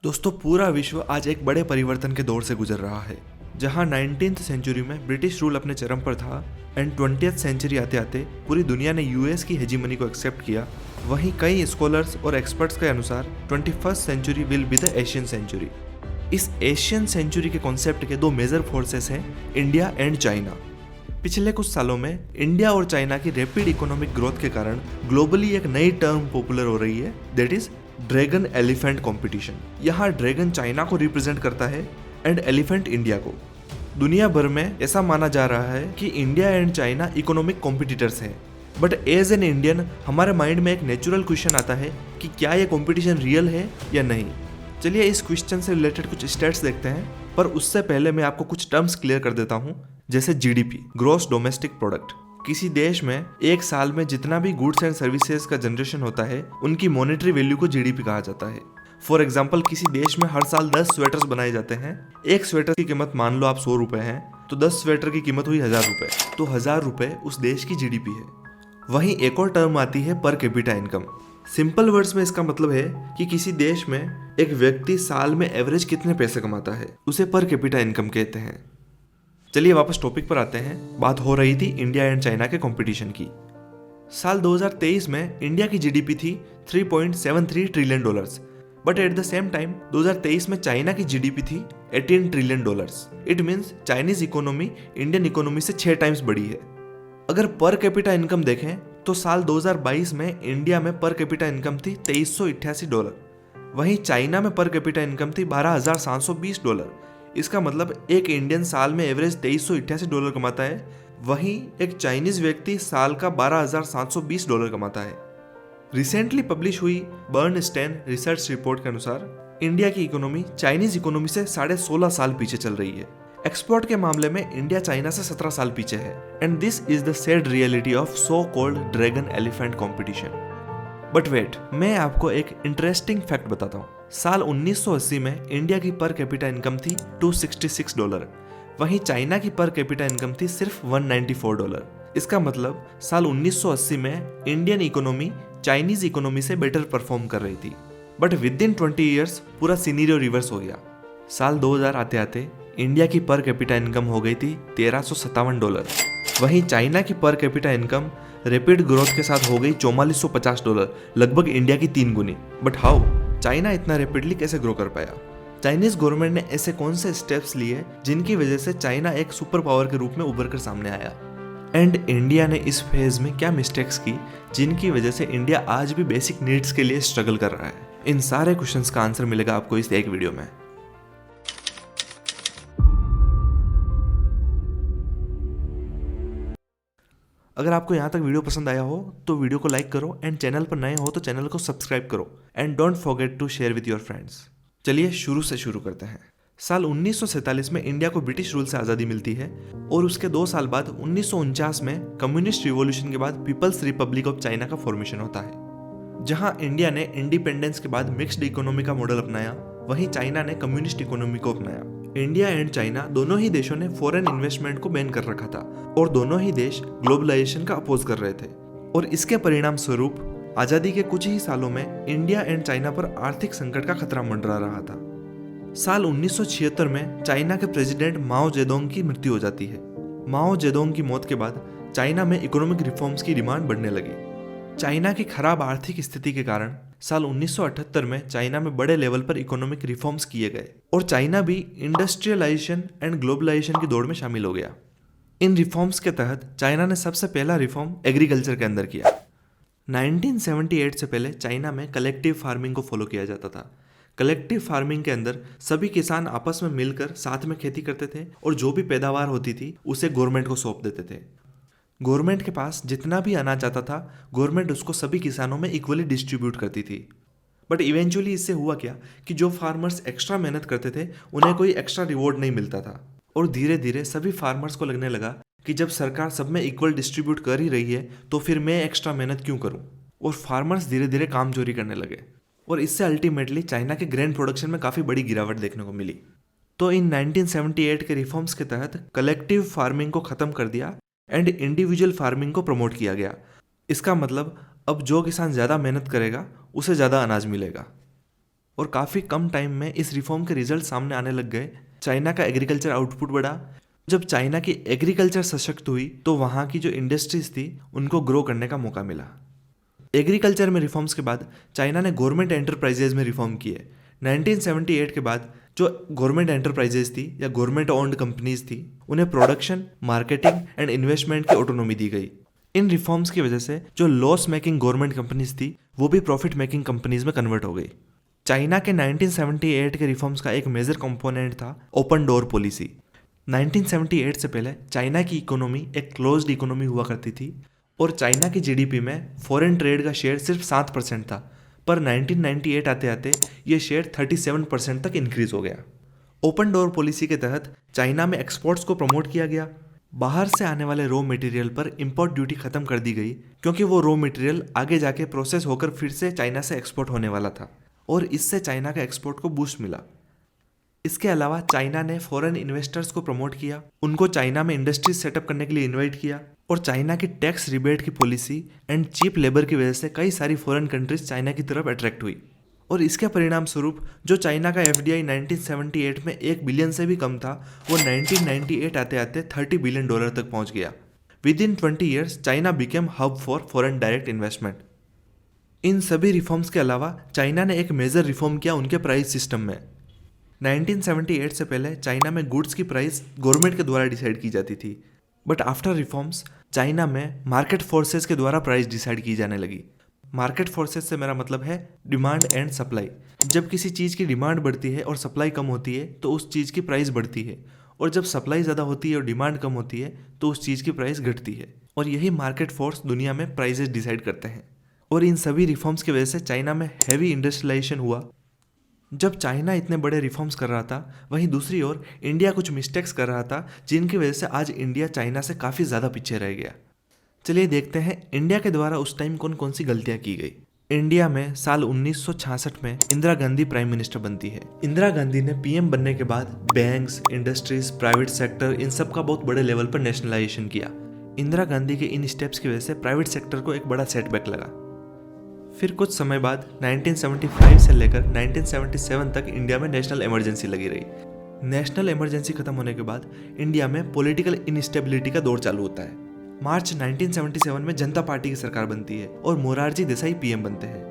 दोस्तों पूरा विश्व आज एक बड़े परिवर्तन के दौर से गुजर रहा है। जहां 19th सेंचुरी में ब्रिटिश रूल अपने चरम पर था एंड 20th सेंचुरी आते आते पूरी दुनिया ने यूएस की हेजीमनी को एक्सेप्ट किया, वहीं कई स्कॉलर्स और एक्सपर्ट्स के अनुसार 21st century will be the Asian century. इस एशियन सेंचुरी के कॉन्सेप्ट के दो मेजर फोर्सेस हैं, इंडिया एंड चाइना। पिछले कुछ सालों में इंडिया और चाइना की रैपिड इकोनॉमिक ग्रोथ के कारण ग्लोबली एक नई टर्म पॉपुलर हो रही है, that is dragon elephant competition. यहाँ ड्रैगन चाइना को रिप्रेजेंट करता है एंड एलिफेंट इंडिया को। दुनिया भर में ऐसा माना जा रहा है कि India and China economic competitors हैं, बट एज एन इंडियन हमारे माइंड में एक नेचुरल क्वेश्चन आता है कि क्या ये कॉम्पिटिशन रियल है या नहीं। चलिए इस क्वेश्चन से रिलेटेड कुछ स्टेट्स देखते हैं, पर उससे पहले मैं आपको कुछ टर्म्स क्लियर कर देता हूँ, जैसे जीडीपी, ग्रॉस डोमेस्टिक प्रोडक्ट। किसी देश में एक साल में जितना भी गुड्स एंड सर्विसेज का जनरेशन होता है, उनकी मॉनेटरी वैल्यू को जीडीपी कहा जाता है। फॉर एग्जाम्पल, किसी देश में हर साल 10 स्वेटर्स बनाए जाते हैं। एक स्वेटर की कीमत मान लो आप 100 रुपए है, तो 10 स्वेटर की कीमत हुई 1000 रुपए, तो 1000 रुपए उस देश की जीडीपी है। वहीं एक और टर्म आती है per capita income. Simple words में इसका मतलब है कि किसी देश में एक व्यक्ति साल में एवरेज कितने पैसे कमाता है, उसे पर कैपिटा इनकम कहते हैं। चलिए वापस टॉपिक पर आते हैं। बात हो रही थी इंडिया एंड चाइना के कंपटीशन की। साल 2023 में इंडिया की जीडीपी थी $3.73 trillion, but at the same time 2023 में चाइना की जीडीपी थी $18 trillion. It means Chinese economy Indian economy से 6 टाइम्स बड़ी है। अगर पर कैपिटा इनकम देखें तो साल 2022 में इंडिया में पर कैपिटा इनकम थी $2388, वहीं चाइना में पर कैपिटा इनकम थी $12,720। इसका मतलब एक इंडियन साल में एवरेज $2388 कमाता है, वहीं एक चाइनीज व्यक्ति साल का $12,720 कमाता है। रिसेंटली पब्लिश हुई बर्नस्टेन रिसर्च रिपोर्ट के अनुसार इंडिया की इकोनॉमी चाइनीज इकोनॉमी से 16.5 साल पीछे चल रही है। एक्सपोर्ट के मामले में इंडिया चाइना से 17 साल पीछे है, and this is the sad reality of so called dragon elephant competition. But wait, मैं आपको एक इंटरेस्टिंग फैक्ट बताता हूँ। साल 1980 में इंडिया की पर कैपिटा इनकम थी $266, वहीं चाइना की पर कैपिटा इनकम थी सिर्फ $194। इसका मतलब साल 1980 में इंडियन इकोनॉमी चाइनीज इकोनॉमी से बेटर परफॉर्म कर रही थी, बट विद इन 20 ईयर्स पूरा सिनेरियो रिवर्स हो गया। साल 2000 आते आते इंडिया की पर कैपिटा इनकम हो गई थी $1357, वहीं चाइना की per capita income rapid growth के साथ हो गई $4450, लगभग इंडिया की 3 गुनी। बट हाउ, चाइना इतना रैपिडली कैसे ग्रो कर पाया? चाइनीज गवर्नमेंट ने ऐसे कौन से स्टेप्स लिए जिनकी वजह से चाइना एक सुपर पावर के रूप में उभर कर सामने आया? एंड इंडिया ने इस फेज में क्या मिस्टेक्स की जिनकी वजह से इंडिया आज भी बेसिक नीड्स के लिए स्ट्रगल कर रहा है? इन सारे क्वेश्चंस का आंसर मिलेगा आपको इस एक वीडियो में। अगर आपको यहाँ तक वीडियो पसंद आया हो तो वीडियो को लाइक करो, एंड चैनल पर नए हो तो चैनल को सब्सक्राइब करो, and don't forget to share with your friends. चलिए शुरू से शुरू करते हैं। साल 1947 में इंडिया को ब्रिटिश रूल से आज़ादी मिलती है, और उसके 2 साल बाद 1949 में कम्युनिस्ट रिवॉल्यूशन के बाद पीपल्स रिपब्लिक ऑफ चाइना का फॉर्मेशन होता है। जहां इंडिया ने इंडिपेंडेंस के बाद मिक्स्ड इकोनॉमी का मॉडल अपनाया, वहीं चाइना ने कम्युनिस्ट इकोनॉमी को अपनाया। इंडिया एंड चाइना दोनों ही देशों ने फॉरेन इन्वेस्टमेंट को बैन कर रखा था, और दोनों ही देश ग्लोबलाइजेशन का अपोज कर रहे थे, और इसके परिणाम स्वरूप आजादी के कुछ ही सालों में इंडिया एंड चाइना पर आर्थिक संकट का खतरा मंडरा रहा था। साल 1976 में चाइना के प्रेसिडेंट माओ जेडोंग की मृत्यु हो जाती है। माओ जेडोंग की मौत के बाद चाइना में इकोनॉमिक रिफॉर्म्स की डिमांड बढ़ने लगी। चाइना की खराब आर्थिक स्थिति के कारण साल 1978 में चाइना में बड़े लेवल पर इकोनॉमिक रिफॉर्म्स किए गए, और चाइना भी इंडस्ट्रियलाइजेशन एंड ग्लोबलाइजेशन की दौड़ में शामिल हो गया। इन रिफॉर्म्स के तहत चाइना ने सबसे पहला रिफॉर्म एग्रीकल्चर के अंदर किया। 1978 से पहले चाइना में कलेक्टिव फार्मिंग को फॉलो किया जाता था। कलेक्टिव फार्मिंग के अंदर सभी किसान आपस में मिलकर साथ में खेती करते थे, और जो भी पैदावार होती थी उसे गवर्नमेंट को सौंप देते थे। गवर्नमेंट के पास जितना भी अनाज आता था, गवर्नमेंट उसको सभी किसानों में इक्वली डिस्ट्रीब्यूट करती थी। बट इवेंचुअली इससे हुआ क्या कि जो फार्मर्स एक्स्ट्रा मेहनत करते थे उन्हें कोई एक्स्ट्रा रिवॉर्ड नहीं मिलता था, और धीरे धीरे सभी फार्मर्स को लगने लगा कि जब सरकार सब में इक्वल डिस्ट्रीब्यूट कर ही रही है तो फिर मैं एक्स्ट्रा मेहनत क्यों करूं, और फार्मर्स धीरे धीरे काम चोरी करने लगे, और इससे अल्टीमेटली चाइना के ग्रेन प्रोडक्शन में काफ़ी बड़ी गिरावट देखने को मिली। तो इन 1978 के रिफॉर्म्स के तहत कलेक्टिव फार्मिंग को ख़त्म कर दिया एंड इंडिविजुअल फार्मिंग को प्रमोट किया गया। इसका मतलब अब जो किसान ज़्यादा मेहनत करेगा उसे ज़्यादा अनाज मिलेगा। और काफ़ी कम टाइम में इस रिफॉर्म के रिजल्ट सामने आने लग गए। चाइना का एग्रीकल्चर आउटपुट बढ़ा। जब चाइना की एग्रीकल्चर सशक्त हुई तो वहाँ की जो इंडस्ट्रीज थी उनको ग्रो करने का मौका मिला। एग्रीकल्चर में रिफॉर्म्स के बाद चाइना ने गवर्नमेंट एंटरप्राइजेज में रिफॉर्म किए। 1978 के बाद जो गवर्नमेंट एंटरप्राइजेज थी या गवर्नमेंट ओन्ड कंपनीज थी उन्हें प्रोडक्शन, मार्केटिंग एंड इन्वेस्टमेंट की ऑटोनॉमी दी गई। इन रिफॉर्म्स की वजह से जो लॉस मेकिंग गवर्नमेंट कंपनीज थी वो भी प्रॉफिट मेकिंग कंपनीज में कन्वर्ट हो गई। चाइना के 1978 के रिफॉर्म्स का एक मेजर कंपोनेंट था ओपन डोर पॉलिसी। 1978 से पहले चाइना की इकोनॉमी एक क्लोज्ड इकोनॉमी हुआ करती थी और चाइना की जीडीपी में फॉरेन ट्रेड का शेयर सिर्फ 7% था, पर 1998 आते आते ये शेयर 37% तक इंक्रीज हो गया। ओपन डोर पॉलिसी के तहत चाइना में एक्सपोर्ट्स को प्रमोट किया गया। बाहर से आने वाले रॉ मटेरियल पर इंपोर्ट ड्यूटी खत्म कर दी गई क्योंकि वो रॉ मटेरियल आगे जाके प्रोसेस होकर फिर से चाइना से एक्सपोर्ट होने वाला था और इससे चाइना का एक्सपोर्ट को बूस्ट मिला। इसके अलावा चाइना ने फॉरेन इन्वेस्टर्स को प्रमोट किया, उनको चाइना में इंडस्ट्रीज सेटअप करने के लिए इन्वाइट किया और चाइना की टैक्स रिबेट की पॉलिसी एंड चीप लेबर की वजह से कई सारी फॉरेन कंट्रीज चाइना की तरफ अट्रैक्ट हुई और इसके परिणाम स्वरूप जो चाइना का एफडीआई 1978 में 1 बिलियन से भी कम था वो 1998 आते आते $30 बिलियन तक पहुंच गया। Within 20 years China became hub for foreign direct investment. इन सभी रिफॉर्म्स के अलावा चाइना ने एक मेजर रिफॉर्म किया उनके प्राइस सिस्टम में। 1978 से पहले चाइना में गुड्स की प्राइस गवर्नमेंट के द्वारा डिसाइड की जाती थी, बट आफ्टर रिफॉर्म्स चाइना में मार्केट फोर्सेस के द्वारा प्राइस डिसाइड की जाने लगी। मार्केट फोर्सेस से मेरा मतलब है डिमांड एंड सप्लाई। जब किसी चीज़ की डिमांड बढ़ती है और सप्लाई कम होती है तो उस चीज़ की प्राइस बढ़ती है, और जब सप्लाई ज़्यादा होती है और डिमांड कम होती है तो उस चीज़ की प्राइस घटती है, और यही मार्केट फोर्स दुनिया में प्राइसेस डिसाइड करते हैं। और इन सभी रिफॉर्म्स की वजह से चाइना में हैवी इंडस्ट्रियलाइजेशन हुआ। जब चाइना इतने बड़े रिफॉर्म्स कर रहा था वहीं दूसरी ओर इंडिया कुछ मिस्टेक्स कर रहा था जिनकी वजह से आज इंडिया चाइना से काफ़ी ज़्यादा पीछे रह गया। चलिए देखते हैं इंडिया के द्वारा उस टाइम कौन कौन सी गलतियां की गई। इंडिया में साल 1966 में इंदिरा गांधी प्राइम मिनिस्टर बनती है। इंदिरा गांधी ने पीएम बनने के बाद banks, industries, private sector in सब का बहुत बड़े लेवल पर नेशनलाइजेशन किया। इंदिरा गांधी के इन स्टेप्स की वजह से प्राइवेट सेक्टर को एक बड़ा सेटबैक लगा। फिर कुछ समय बाद 1975 से लेकर 1977 तक इंडिया में नेशनल इमरजेंसी लगी रही। नेशनल इमरजेंसी खत्म होने के बाद इंडिया में पॉलिटिकल इनस्टेबिलिटी का दौर चालू होता है। मार्च 1977 में जनता पार्टी की सरकार बनती है और मोरारजी देसाई पीएम बनते हैं,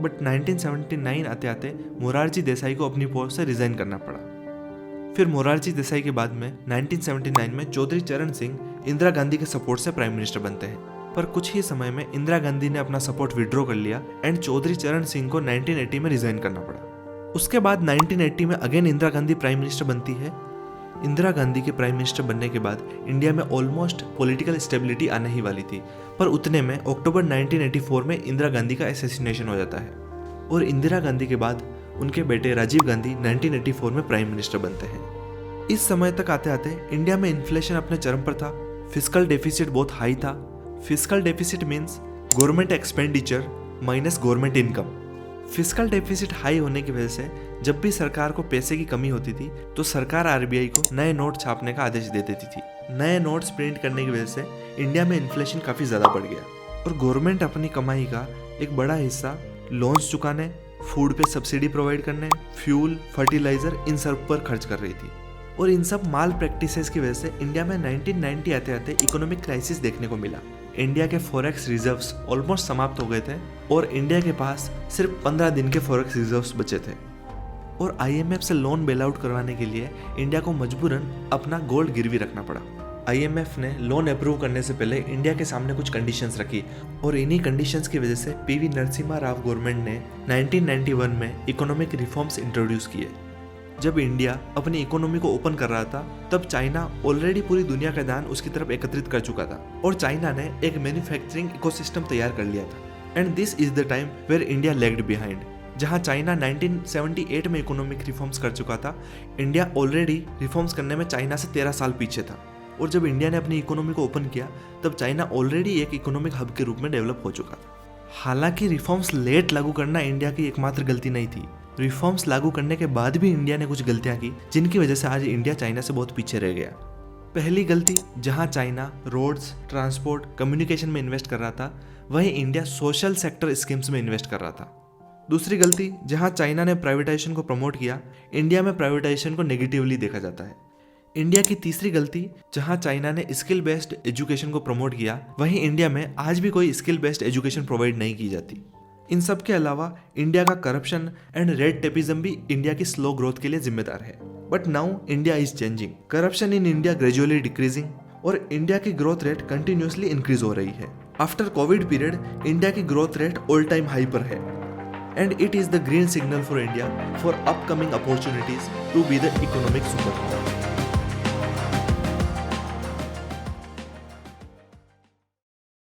बट 1979 आते आते मोरारजी देसाई को अपनी पोस्ट से रिजाइन करना पड़ा। फिर मोरारजी देसाई के बाद में 1979 में चौधरी चरण सिंह इंदिरा गांधी के सपोर्ट से प्राइम मिनिस्टर बनते हैं, पर कुछ ही समय में इंदिरा गांधी ने अपना सपोर्ट विड्रॉ कर लिया एंड चौधरी चरण सिंह को 1980 में रिजाइन करना पड़ा। उसके बाद 1980 में again Indira Gandhi prime minister बनती है। इंदिरा गांधी के प्राइम मिनिस्टर बनने के बाद इंडिया में ऑलमोस्ट पॉलिटिकल स्टेबिलिटी आने ही वाली थी, पर उतने में अक्टूबर 1984 में इंदिरा गांधी का असैसिनेशन हो जाता है और इंदिरा गांधी के बाद उनके बेटे राजीव गांधी 1984 में प्राइम मिनिस्टर बनते हैं। इस समय तक आते आते इंडिया में इन्फ्लेशन अपने चरम पर था, फिस्कल डेफिसिट बहुत हाई था। Fiscal deficit means government expenditure minus government income. Fiscal deficit high होने की वजह से जब भी सरकार को पैसे की कमी होती थी तो सरकार आरबीआई को नए नोट छापने का आदेश दे देती थी। नए नोट्स प्रिंट करने की वजह से इंडिया में इन्फ्लेशन काफ़ी ज़्यादा बढ़ गया और गवर्नमेंट अपनी कमाई का एक बड़ा हिस्सा लोन्स चुकाने, फूड पे सब्सिडी प्रोवाइड करने, फ्यूल, फर्टिलाइजर इन सब पर खर्च कर रही थी। और इन सब माल प्रैक्टिसेस की वजह से इंडिया में 1990 आते आते इकोनॉमिक क्राइसिस देखने को मिला। इंडिया के फॉरेक्स रिजर्व्स ऑलमोस्ट समाप्त हो गए थे और इंडिया के पास सिर्फ 15 दिन के फॉरेक्स रिजर्व्स बचे थे और आईएमएफ से लोन बेल आउट करवाने के लिए इंडिया को मजबूरन अपना गोल्ड गिरवी रखना पड़ा। आईएमएफ ने लोन अप्रूव करने से पहले इंडिया के सामने कुछ कंडीशंस रखी और इन्हीं कंडीशंस की वजह से पीवी नरसिम्हा राव गवर्नमेंट ने 1991 में इकोनॉमिक रिफॉर्म्स इंट्रोड्यूस किए। जब इंडिया अपनी इकोनॉमी को ओपन कर रहा था तब चाइना ऑलरेडी पूरी दुनिया का ध्यान उसकी तरफ एकत्रित कर चुका था और चाइना ने एक मैन्युफैक्चरिंग इकोसिस्टम तैयार कर लिया था and this is the time where India lagged behind. जहां चाइना 1978 में इकोनॉमिक रिफॉर्म्स कर चुका था, इंडिया ऑलरेडी रिफॉर्म्स करने में चाइना से 13 साल पीछे था और जब इंडिया ने अपनी इकोनॉमी को ओपन किया तब चाइना ऑलरेडी एक इकोनॉमिक हब के रूप में डेवलप हो चुका था। हालांकि रिफॉर्म्स लेट लागू करना इंडिया की एकमात्र गलती नहीं थी। रिफॉर्म्स लागू करने के बाद भी इंडिया ने कुछ गलतियां की जिनकी वजह से आज इंडिया चाइना से बहुत पीछे रह गया। पहली गलती, जहां चाइना रोड्स, ट्रांसपोर्ट, कम्युनिकेशन में इन्वेस्ट कर रहा था वहीं इंडिया सोशल सेक्टर स्कीम्स में इन्वेस्ट कर रहा था। दूसरी गलती, जहां चाइना ने प्राइवेटाइजेशन को प्रमोट किया, इंडिया में प्राइवेटाइजेशन को नेगेटिवली देखा जाता है। इंडिया की तीसरी गलती, जहां चाइना ने स्किल बेस्ड एजुकेशन को प्रमोट किया, वहीं इंडिया में आज भी कोई स्किल बेस्ड एजुकेशन प्रोवाइड नहीं की जाती। इन सब के अलावा इंडिया का करप्शन एंड रेड टेपिज्म भी इंडिया की स्लो ग्रोथ के लिए जिम्मेदार है। But now India is changing, corruption in India gradually decreasing और इंडिया की ग्रोथ रेट कंटिन्यूसली इंक्रीज हो रही है। आफ्टर कोविड पीरियड इंडिया की growth rate all time high पर है and it is the green signal for India for upcoming opportunities to be the economic super power.